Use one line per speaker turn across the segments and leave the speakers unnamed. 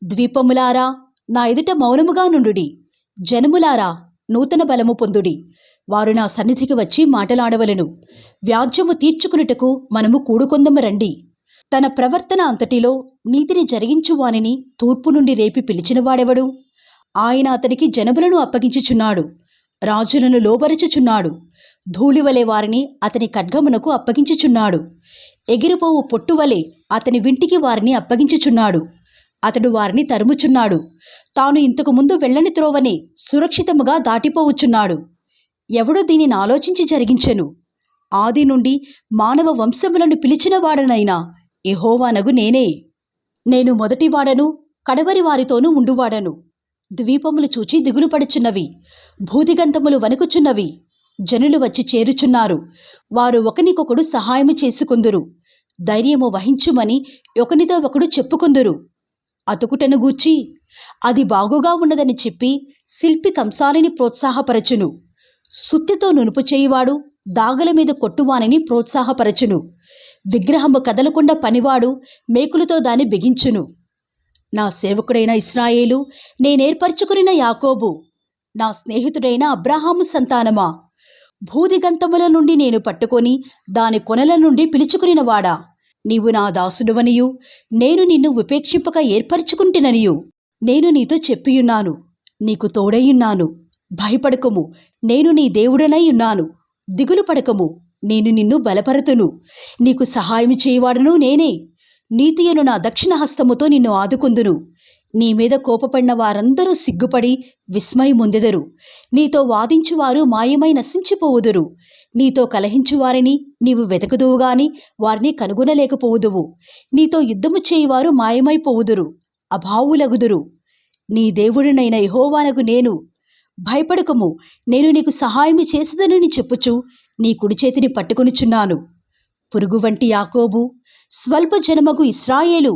ద్వీపములారా నా ఎదుట మౌనముగా నుండుడి, జనములారా నూతన బలము పొందుడి. వారు నా సన్నిధికి వచ్చి మాటలాడవలెను. వ్యాజ్యము తీర్చుకునుటకు మనము కూడుకొందము రండి. తన ప్రవర్తన అంతటిలో నీతిని జరిగించువానిని తూర్పు నుండి రేపి పిలిచినవాడెవడు? ఆయన అతనికి జనములను అప్పగించుచున్నాడు, రాజులను లోబరచుచున్నాడు. ధూళివలే వారిని అతని ఖడ్గమునకు అప్పగించుచున్నాడు. ఎగిరిపోవు పొట్టువలే అతని వింటికి వారిని అప్పగించుచున్నాడు. అతడు వారిని తరుముచున్నాడు. తాను ఇంతకు ముందు వెళ్ళని త్రోవనే సురక్షితముగా దాటిపోవచ్చున్నాడు. ఎవడు దీనిని ఆలోచించి జరిగించెను? ఆది నుండి మానవ వంశములను పిలిచినవాడనైనా యెహోవానగు నేనే. నేను మొదటివాడను, కడవరి వారితోనూ ఉండువాడను. ద్వీపములు చూచి దిగులు పడుచున్నవి, భూదిగంతములు వణుకుచున్నవి. జనులు వచ్చి చేరుచున్నారు. వారు ఒకనికొకడు సహాయము చేసుకుందురు. ధైర్యము వహించుమని ఒకనితో ఒకడు చెప్పుకుందురు. అతుకుటను గూర్చి అది బాగుగా ఉన్నదని చెప్పి శిల్పి కంసాలిని ప్రోత్సాహపరచును. సుత్తితో నునుపు చేయువాడు దాగల మీద కొట్టువానిని ప్రోత్సాహపరచును. విగ్రహము కదలకుండా పనివాడు మేకులతో దాన్ని బిగించును. నా సేవకుడైన ఇశ్రాయేలు, నేనేర్పరచుకునిన యాకోబు, నా స్నేహితుడైన అబ్రాహాము సంతానమా, భూదిగంతముల నుండి నేను పట్టుకొని దాని కొనల నుండి పిలుచుకునినవాడా, నీవు నా దాసుడువనియు నేను నిన్ను ఉపేక్షింపక ఏర్పరచుకుంటుననియు నేను నీతో చెప్పియున్నాను. నీకు తోడైయున్నాను. భయపడకము, నేను నీ దేవుడనై ఉన్నాను. దిగులు పడకము, నేను నిన్ను బలపరుతును. నీకు సహాయం చేయవాడును నేనే. నీతియను నా దక్షిణ హస్తముతో నిన్ను ఆదుకుందును. నీ మీద కోపపడిన వారందరూ సిగ్గుపడి విస్మయముందెదరు. నీతో వాదించువారు మాయమై నశించిపోవుదురు. నీతో కలహించువారిని నీవు వెతకుదువుగాని వారిని కనుగొనలేకపోవుదువు. నీతో యుద్ధము చేయువారు మాయమైపోవుదురు, అభావులగుదురు. నీ దేవుడినైన యెహోవానగు నేను. భయపడకము, నేను నీకు సహాయము చేసేదనని చెప్పుచు నీ కుడి చేతిని పట్టుకొనుచున్నాను. పురుగు వంటి యాకోబు, స్వల్ప జనమగు ఇశ్రాయేలు,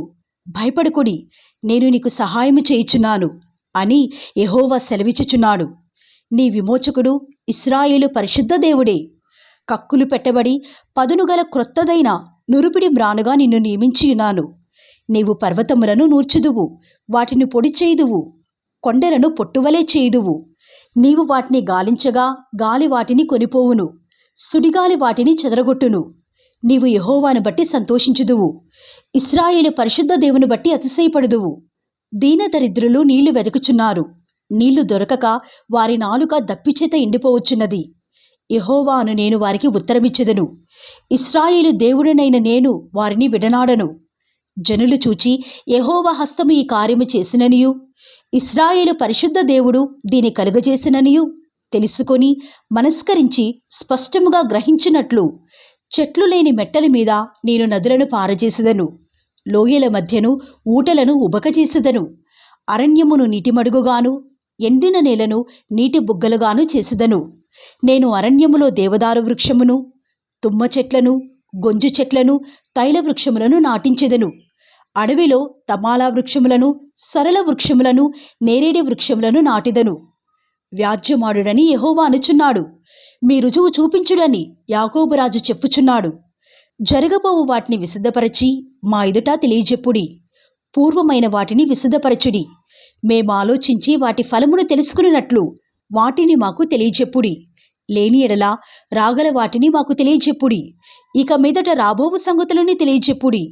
భయపడకుడి, నేను నీకు సహాయము చేయుచున్నాను అని యెహోవా సెలవిచ్చుచున్నాడు. నీ విమోచకుడు ఇశ్రాయేలు పరిశుద్ధ దేవుడే. కక్కులు పెట్టబడి పదునుగల క్రొత్తదైన నురుపిడి మ్రానుగా నిన్ను నియమించియున్నాను. నీవు పర్వతములను నూర్చుదువు, వాటిని పొడి చేయుదువు, కొండలను పొట్టువలే చేయుదువు. నీవు వాటిని గాలించగా గాలి వాటిని కొనిపోవును, సుడిగాలి వాటిని చెదరగొట్టును. నీవు యెహోవాను బట్టి సంతోషించుదువు, ఇశ్రాయేలు పరిశుద్ధ దేవుని బట్టి అతిశయపడుదువు. దీనదరిద్రులు నీళ్లు వెదకుచున్నారు, నీళ్లు దొరకక వారి నాలుక దప్పిచేత ఎండిపోవచ్చున్నది. యెహోవాను నేను వారికి ఉత్తరమిచ్చెదను. ఇశ్రాయేలు దేవుడనైన నేను వారిని విడనాడను. జనులు చూచి యెహోవా హస్తము ఈ కార్యము చేసిననియు, ఇశ్రాయేలు పరిశుద్ధ దేవుడు దీని కలుగజేసిననియు తెలుసుకొని మనస్కరించి స్పష్టముగా గ్రహించినట్లు చెట్లు లేని మెట్టల మీద నేను నదులను పారజేసెదను, లోయల మధ్యను ఊటలను ఉబకజేసెదను. అరణ్యమును నీటిమడుగుగాను, ఎండిన నేలను నీటి బుగ్గలుగాను చేసెదను. నేను అరణ్యములో దేవదారు వృక్షమును, తుమ్మ చెట్లను, గొంజు చెట్లను, తైల వృక్షములను నాటించెదను. అడవిలో తమాలా వృక్షములను, సరళ వృక్షములను, నేరేడి వృక్షములను నాటిదను. వ్యాజ్యమాడుడని యెహోవా అనుచున్నాడు. మీ రుజువు చూపించుడని యాకోబురాజు చెప్పుచున్నాడు. జరగబోవు వాటిని విశదపరచి మా ఎదుట తెలియజెప్పుడి. పూర్వమైన వాటిని విశదపరచుడి. మేమాలోచించి వాటి ఫలమును తెలుసుకున్నట్లు వాటిని మాకు తెలియజెప్పుడి. లేని ఎడల రాగల వాటిని మాకు తెలియజెప్పుడి. ఇక మీదట రాబోవు సంగతులని తెలియజెప్పుడి.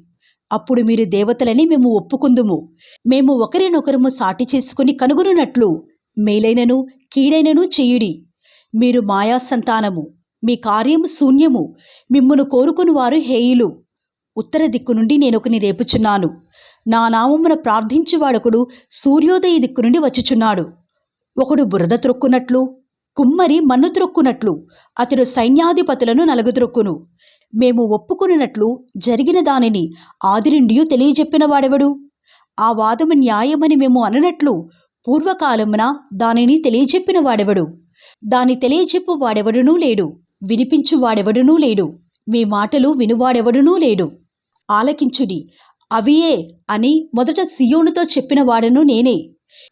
అప్పుడు మీరు దేవతలని మేము ఒప్పుకుందుము. మేము ఒకరినొకరము సాటి చేసుకుని కనుగొనున్నట్లు మేలైనను కీడైనను చేయుడి. మీరు మాయా సంతానము, మీ కార్యము శూన్యము, మిమ్మును కోరుకుని వారు హేయులు. ఉత్తర దిక్కు నుండి నేనొకని రేపుచున్నాను. నా నామమున ప్రార్థించువాడొకడు సూర్యోదయ దిక్కు నుండి వచ్చుచున్నాడు. ఒకడు బురద త్రొక్కునట్లు, కుమ్మరి మన్ను త్రొక్కునట్లు అతడు సైన్యాధిపతులను నలుగుత్రొక్కును. మేము ఒప్పుకున్నట్లు జరిగిన దానిని ఆది నుండి తెలియజెప్పిన వాడెవడు? ఆ వాదము న్యాయమని మేము అననట్లు పూర్వకాలమున దానిని తెలియజెప్పిన వాడెవడు? దాని తెలియజెప్పు వాడెవడునూ లేడు, వినిపించు వాడెవడునూ లేడు, మీ మాటలు వినువాడెవడునూ లేడు. ఆలకించుడి, అవియే అని మొదట సియోనుతో చెప్పిన వాడను నేనే.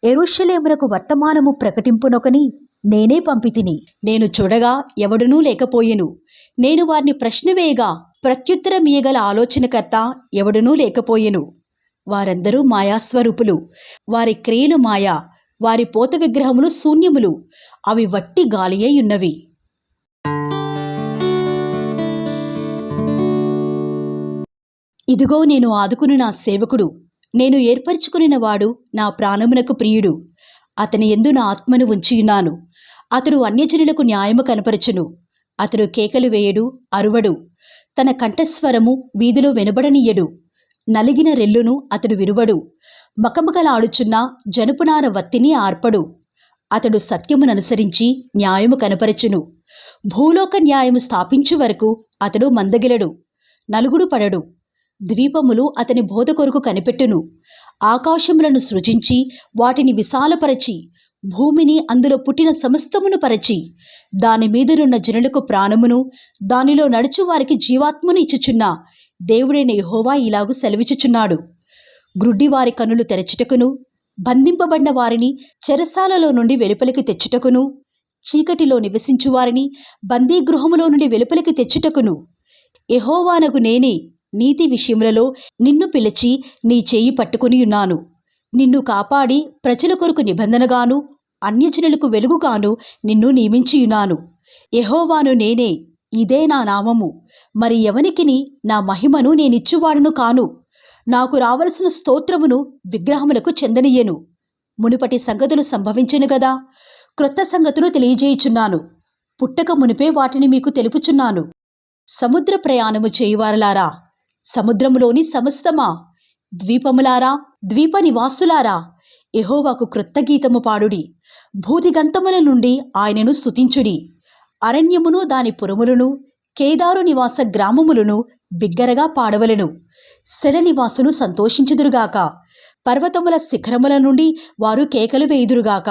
యెరూషలేమునకు వర్తమానము ప్రకటింపునొకని నేనే పంపితిని. నేను చూడగా ఎవడునూ లేకపోయెను. నేను వారిని ప్రశ్న వేయగా ప్రత్యుత్తరమియగల ఆలోచనకర్త ఎవడునూ లేకపోయెను. వారందరూ మాయాస్వరూపులు. వారి క్రియలు మాయా, వారి పోత విగ్రహములు శూన్యములు, అవి వట్టి గాలియై ఉన్నవి. ఇదిగో నేను ఆదుకుని నా సేవకుడు, నేను ఏర్పరచుకునిన వాడు, నా ప్రాణమునకు ప్రియుడు. అతని యందు నా ఆత్మను ఉంచియున్నాను. అతడు అన్యజనులకు న్యాయము కనపరచును. అతడు కేకలు వేయడు, అరువడు. తన కంఠస్వరము వీధిలో వినబడనీయడు. నలిగిన రెల్లును అతడు విరువడు. మకమకలాడుచున్న జనుపునార వత్తిని ఆర్పడు. అతడు సత్యముననుసరించి న్యాయము కనపరచును. భూలోక న్యాయము స్థాపించు వరకు అతడు మందగిలడు, నలుగుడు పడడు. ద్వీపములు అతని బోధ కొరకు కనిపెట్టును. ఆకాశములను సృజించి వాటిని విశాలపరచి, భూమిని అందులో పుట్టిన సమస్తమును పరచి, దాని మీదనున్న జనులకు ప్రాణమును, దానిలో నడుచు వారికి జీవాత్మను ఇచ్చుచున్న దేవుడైన యెహోవా ఇలాగు సెలవిచ్చుచున్నాడు. గ్రుడ్డివారి కన్నులు తెరచుటకును, బంధింపబడిన వారిని చెరసాలలో నుండి వెలుపలికి తెచ్చుటకును, చీకటిలో నివసించు వారిని బందీగృహములో నుండి వెలుపలికి తెచ్చుటకును, యెహోవానగు నేనే నీతి విషయములలో నిన్ను పిలిచి నీ చేయి పట్టుకుని ఉన్నాను. నిన్ను కాపాడి ప్రజల కొరకు నిబంధనగాను, అన్యజనులకు వెలుగుగాను నిన్ను నియమించియున్నాను. యెహోవాను నేనే, ఇదే నా నామము. మరి ఎవనికిని నా మహిమను నేనిచ్చువాడును కాను. నాకు రావలసిన స్తోత్రమును విగ్రహములకు చెందనియ్యను. మునుపటి సంగతులు సంభవించెను గదా, క్రొత్త సంగతులు తెలియజేయుచున్నాను. పుట్టక మునిపే వాటిని మీకు తెలుపుచున్నాను. సముద్ర ప్రయాణము చేయువారలారా, సముద్రములోని సమస్తమా, ద్వీపములారా, ద్వీప నివాసులారా, యెహోవాకు క్రొత్త గీతము పాడుడి. భూదిగంతముల నుండి ఆయనను స్తుతించుడి. అరణ్యమును దాని పురములను, కేదారు నివాస గ్రామములను బిగ్గరగా పాడవలెను. శిల నివాసులు సంతోషించుదురుగాక. పర్వతముల శిఖరముల నుండి వారు కేకలు వేయుదురుగాక.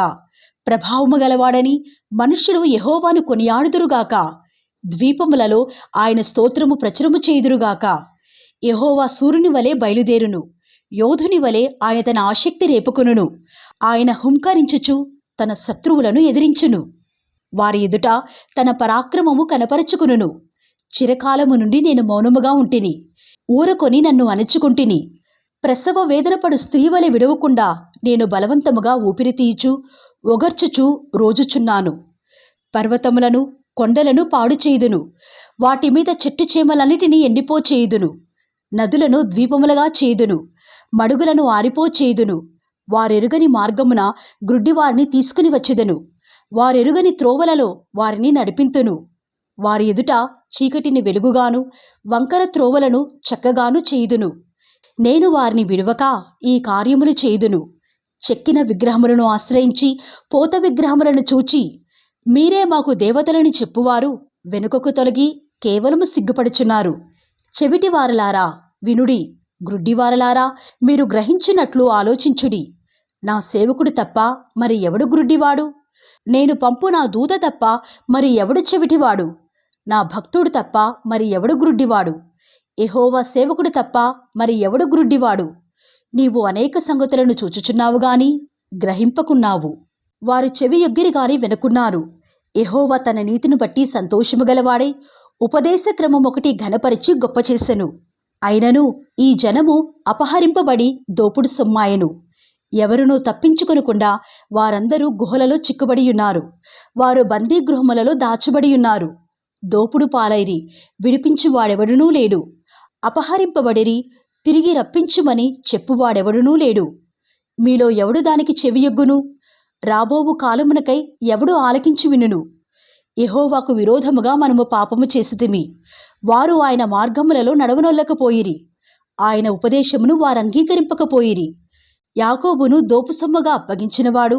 ప్రభావము గలవాడని మనుష్యులు యెహోవాను కొనియాడుదురుగాక. ద్వీపములలో ఆయన స్తోత్రము ప్రచురము చేయుదురుగాక. యెహోవా సూర్యుని వలె బయలుదేరును. యోధుని వలె ఆయన తన ఆసక్తి రేపుకొనును. ఆయన హుంకరించుచు తన శత్రువులను ఎదిరించును. వారి ఎదుట తన పరాక్రమము కనపరచుకును. చిరకాలము నుండి నేను మౌనముగా ఉంటిని, ఊరకొని నన్ను అణచుకుంటిని. ప్రసవ వేదనపడు స్త్రీ వలె విడవకుండా నేను బలవంతముగా ఊపిరి తీయుచు ఒగర్చుచు రోజుచున్నాను. పర్వతములను కొండలను పాడు చేయుదును. వాటి మీద చెట్టు చేమలన్నిటినీ ఎండిపోచేయుదును. నదులను ద్వీపములుగా చేయుదును. మడుగులను ఆరిపోచేయుదును. వారెరుగని మార్గమున గ్రుడ్డివారిని తీసుకుని వచ్చెదను. వారెరుగని త్రోవలలో వారిని నడిపింతును. వారి ఎదుట చీకటిని వెలుగుగాను, వంకర త్రోవలను చక్కగాను చేయుదును. నేను వారిని విడువక ఈ కార్యములు చేయుదును. చెక్కిన విగ్రహములను ఆశ్రయించి పోత విగ్రహములను చూచి, మీరే మాకు దేవతలని చెప్పువారు వెనుకకు తొలగి కేవలము సిగ్గుపడుచున్నారు. చెవిటివారలారా వినుడి, గ్రుడ్డివారలారా మీరు గ్రహించినట్లు ఆలోచించుడి. నా సేవకుడు తప్ప మరి ఎవడు గ్రుడ్డివాడు? నేను పంపు నా దూత తప్ప మరి ఎవడు చెవిటివాడు? నా భక్తుడు తప్ప మరి ఎవడు గ్రుడ్డివాడు? యెహోవా సేవకుడు తప్ప మరి ఎవడు గ్రుడ్డివాడు? నీవు అనేక సంగతులను చూచుచున్నావు గాని గ్రహింపకున్నావు. వారు చెవి యొగ్గిరి గాని వినకున్నారు. యెహోవా తన నీతిని బట్టి సంతోషము గలవాడై ఉపదేశ క్రమం ఒకటి ఘనపరిచి గొప్ప చేసెను. అయినను ఈ జనము అపహరింపబడి దోపుడు సొమ్మాయెను. ఎవరునూ తప్పించుకొనకుండా వారందరూ గుహలలో చిక్కుబడియున్నారు. వారు బందీగృహములలో దాచబడియున్నారు. దోపుడు పాలైరి, విడిపించువాడెవడునూ లేడు. అపహరింపబడిరి, తిరిగి రప్పించుమని చెప్పువాడెవడునూ లేడు. మీలో ఎవడు దానికి చెవియొగ్గును? రాబోవు కాలమునకై ఎవడు ఆలకించి వినును? యెహోవాకు విరోధముగా మనము పాపము చేసితిమి. వారు ఆయన మార్గములలో నడవనొల్లకపోయిరి. ఆయన ఉపదేశమును వారు అంగీకరింపకపోయిరి. యాకోబును దోపుసొమ్ముగా అప్పగించినవాడు,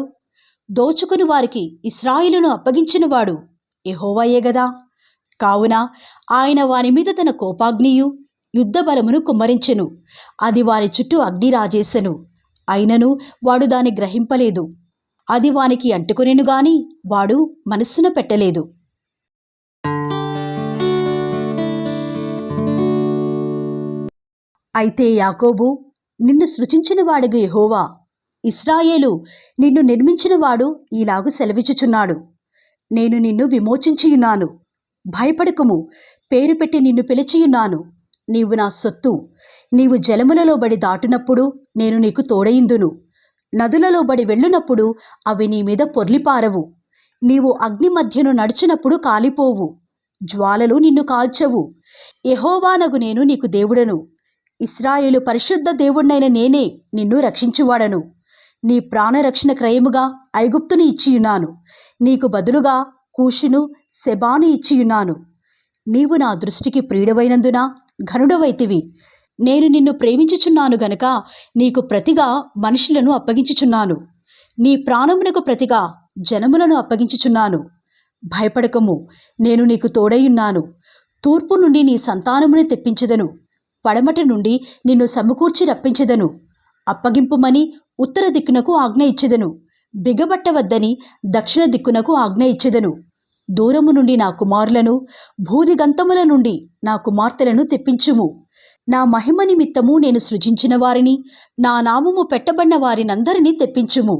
దోచుకుని వారికి ఇశ్రాయేలును అప్పగించినవాడు యెహోవాయే గదా. కావున ఆయన వారి మీద తన కోపాగ్నియు యుద్ధ బలమును కుమ్మరించెను. అది వారి చుట్టూ అగ్ని రాజేసెను. అయినను వాడు దాన్ని గ్రహింపలేదు. అది వానికి అంటుకొనెను గాని వాడు మనస్సున పెట్టలేదు. అయితే యాకోబు, నిన్ను సృజించిన వాడుగు యెహోవా, ఇశ్రాయేలు, నిన్ను నిర్మించినవాడు ఈలాగు సెలవిచ్చుచున్నాడు. నేను నిన్ను విమోచించియున్నాను. భయపడకుము, పేరు పెట్టి నిన్ను పిలిచియున్నాను. నీవు నా సొత్తు. నీవు జలములలో బడి దాటునప్పుడు నేను నీకు తోడయిందును. నదులలో బడి వెళ్ళునప్పుడు అవి నీ మీద పొర్లిపారవు. నీవు అగ్ని మధ్యను నడుచునప్పుడు కాలిపోవు, జ్వాలలు నిన్ను కాల్చవు. యెహోవానగు నేను నీకు దేవుడను, ఇశ్రాయేలు పరిశుద్ధ దేవుడినైన నేనే నిన్ను రక్షించువాడను. నీ ప్రాణరక్షణ క్రయముగా ఐగుప్తును ఇచ్చియున్నాను. నీకు బదులుగా కూషును, సెబాను ఇచ్చియున్నాను. నీవు నా దృష్టికి ప్రియుడవైనందున ఘనుడవైతివి. నేను నిన్ను ప్రేమించుచున్నాను గనుక నీకు ప్రతిగా మనుషులను అప్పగించుచున్నాను. నీ ప్రాణమునకు ప్రతిగా జనములను అప్పగించుచున్నాను. భయపడకము, నేను నీకు తోడైయున్నాను. తూర్పు నుండి నీ సంతానమును తెప్పించెదను, పడమటి నుండి నిన్ను సమకూర్చి రప్పించెదను. అప్పగింపుమని ఉత్తర దిక్కునకు ఆజ్ఞ ఇచ్చెదను, బిగబట్టవద్దని దక్షిణ దిక్కునకు ఆజ్ఞ ఇచ్చెదను. దూరము నుండి నా కుమారులను, భూదిగంతముల నుండి నా కుమార్తెలను తెప్పించుము. నా మహిమ నిమిత్తము నేను సృజించిన వారిని, నా నామము పెట్టబడిన వారినందరినీ తెప్పించుము.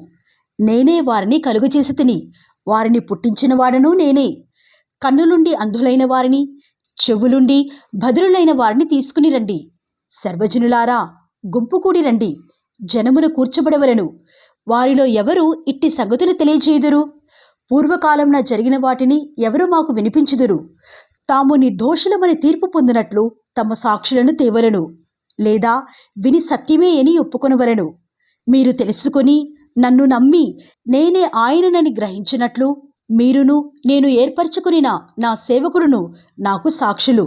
నేనే వారిని కలుగజేసి తిని, వారిని పుట్టించిన వాడను నేనే. కన్నులుండి అంధులైన వారిని, చెవులుండి బధిరులైన వారిని తీసుకుని రండి. సర్వజనులారా, గుంపు కూడి రండి. జనములు కూర్చబడవలను. వారిలో ఎవరు ఇట్టి సంగతులు తెలియజేయుదురు? పూర్వకాలంన జరిగిన వాటిని ఎవరు మాకు వినిపించుదురు? తాము నిర్దోషులమని తీర్పు పొందినట్లు తమ సాక్షులను తేవలను, లేదా విని సత్యమే అని ఒప్పుకొనవలను. మీరు తెలుసుకొని నన్ను నమ్మి నేనే ఆయననని గ్రహించినట్లు మీరును నేను ఏర్పరచుకునిన నా సేవకుడును నాకు సాక్షులు.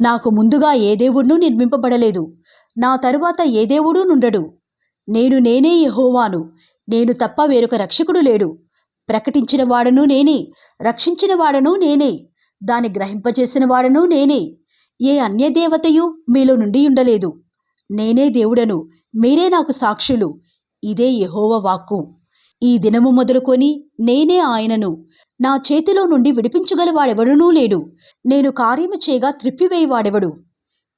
నాకు ముందుగా ఏ దేవుడును నిర్మింపబడలేదు, నా తరువాత ఏ దేవుడూ నుండడు. నేనే యెహోవాను, నేను తప్ప వేరొక రక్షకుడు లేడు. ప్రకటించిన వాడను నేనే, రక్షించిన వాడను నేనే, దాని గ్రహింపచేసిన వాడను నేనే. ఏ అన్యదేవతయు మీలో నుండి ఉండలేదు. నేనే దేవుడను, మీరే నాకు సాక్షులు. ఇదే యెహోవా వాక్కు. ఈ దినము మొదలుకొని నేనే ఆయనను. నా చేతిలో నుండి విడిపించగలవాడెవడునూ లేడు. నేను కార్యము చేయగా త్రిప్పివేయవాడెవడు?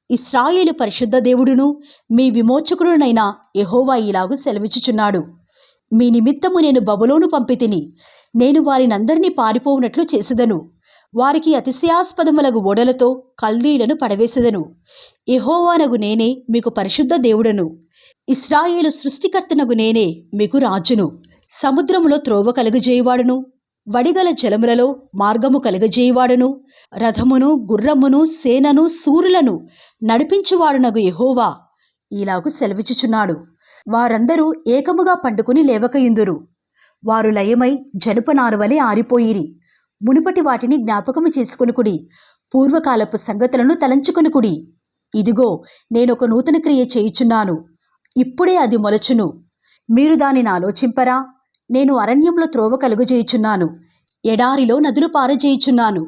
ఇశ్రాయేలు పరిశుద్ధ దేవుడును మీ విమోచకుడునైన యెహోవా ఇలాగు సెలవిచ్చుచున్నాడు. మీ నిమిత్తము నేను బబులోను పంపితిని. నేను వారినందరినీ పారిపోవునట్లు చేసేదను. వారికి అతిశయాస్పదములగు ఓడలతో కల్దీలను పడవేసెదను. యెహోవానగు నేనే మీకు పరిశుద్ధ దేవుడను. ఇశ్రాయేలు సృష్టికర్తనగు నేనే మీకు రాజును. సముద్రములో త్రోవ కలుగజేయువాడును, వడిగల జలములలో మార్గము కలుగజేయువాడును, రథమును, గుర్రమును, సేనను, సూరులను నడిపించువాడునగు యెహోవా ఇలాగు సెలవిచ్చుచున్నాడు. వారందరూ ఏకముగా పండుకుని లేవకయుందురు. వారు లయమై జనపనారు వలె ఆరిపోయిరి. మునుపటి వాటిని జ్ఞాపకము చేసుకొనుకుడి, పూర్వకాలపు సంగతులను తలంచుకొనుకుడి. ఇదిగో, నేనొక నూతన క్రియ చేయుచున్నాను, ఇప్పుడే అది మొలచును. మీరు దానిని ఆలోచింపరా? నేను అరణ్యంలో త్రోవ కలుగజేయుచున్నాను, ఎడారిలో నదులు పారజేయుచున్నాను.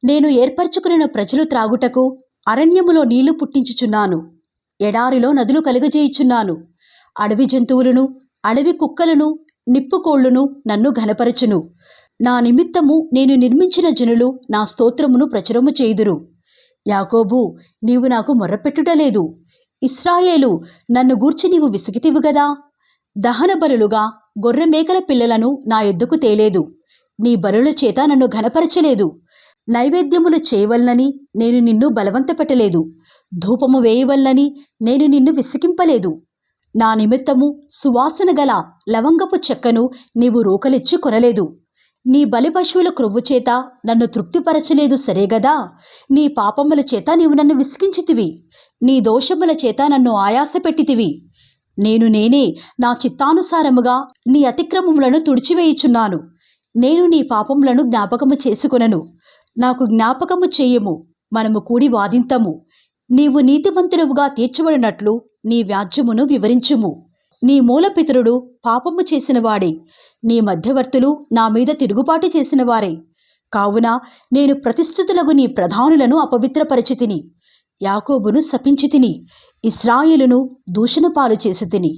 నేను ఏర్పరచుకున్న ప్రజలు త్రాగుటకు అరణ్యములో నీళ్లు పుట్టించుచున్నాను, ఎడారిలో నదులు కలుగజేయుచున్నాను. అడవి జంతువులను, అడవి కుక్కలను, నిప్పుకోళ్లును నన్ను ఘనపరచును. నా నిమిత్తము నేను నిర్మించిన జనులు నా స్తోత్రమును ప్రచురము చేయుదురు. యాకోబు, నీవు నాకు మొర్రపెట్టుటలేదు. ఇశ్రాయేలు, నన్ను గూర్చి నీవు విసిగితివు గదా. దహన బలులుగా గొర్రె మేకల పిల్లలను నా యొద్దకు తేలేదు. నీ బలుల చేత నన్ను ఘనపరచలేదు. నైవేద్యములు చేయవలనని నేను నిన్ను బలవంతపెట్టలేదు. ధూపము వేయవలనని నేను నిన్ను విసికింపలేదు. నా నిమిత్తము సువాసన గల లవంగపు చెక్కను నీవు రూకలిచ్చి కొనలేదు. నీ బలి పశువుల క్రొవ్వు చేత నన్ను తృప్తిపరచలేదు సరేగదా. నీ పాపముల చేత నీవు నన్ను విసికించితివి, నీ దోషముల చేత నన్ను ఆయాసపెట్టితివి. నేనే నా చిత్తానుసారముగా నీ అతిక్రమములను తుడిచివేయుచున్నాను. నేను నీ పాపములను జ్ఞాపకము చేసుకొనను. నాకు జ్ఞాపకము చేయము, మనము కూడి వాదింతము. నీవు నీతిమంతుడవుగా తీర్చబడినట్లు నీ వ్యాజ్యమును వివరించుము. నీ మూలపితరుడు పాపము చేసినవాడే, నీ మధ్యవర్తులు నా మీద తిరుగుబాటు చేసినవారే. కావున నేను ప్రతిష్ఠితులగు నీ ప్రధానులను అపవిత్రపరచితిని, యాకోబును శపించితిని, ఇశ్రాయేలును దూషణ పాలు చేసితిని.